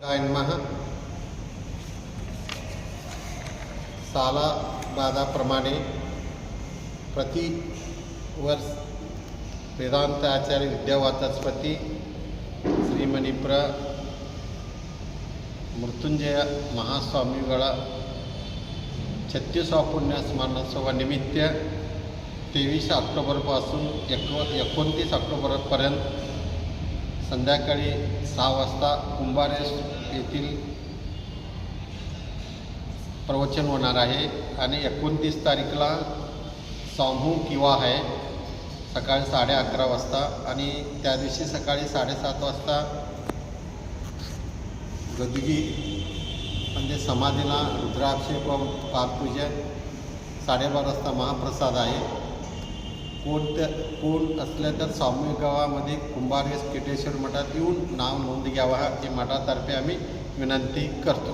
गायनमः सालाबादाप्रमाणे प्रतिवर्ष वेदांत आचार्य विद्यावाचस्पती ಶ್ರೀಮಣಿಪುರ मृत्युंजय महास्वामीಗಳ 36वा पुण्यस्मरणोत्सवानिमित्त 23 ऑक्टोबरपासून 29 ऑक्टोबरपर्यंत संध्याकाळी 6 वाजता कुंभारेश येथील प्रवचन होणार आहे आणि 29 तारीखला सामूहिक विवाह आहे सकाळी 11:30 वाजता आणि त्या दिवशी सकाळी 7:30 वाजता गदगी म्हणजे समाधीला रुद्राभिषेक व पादपूजन 12:30 वाजता महाप्रसाद आहे. कोण असलं तर सामूहिक गावामध्ये कुंभारेश केटेश्वर मठात येऊन नाव नोंद घ्यावा ही मठातर्फे आम्ही विनंती करतो.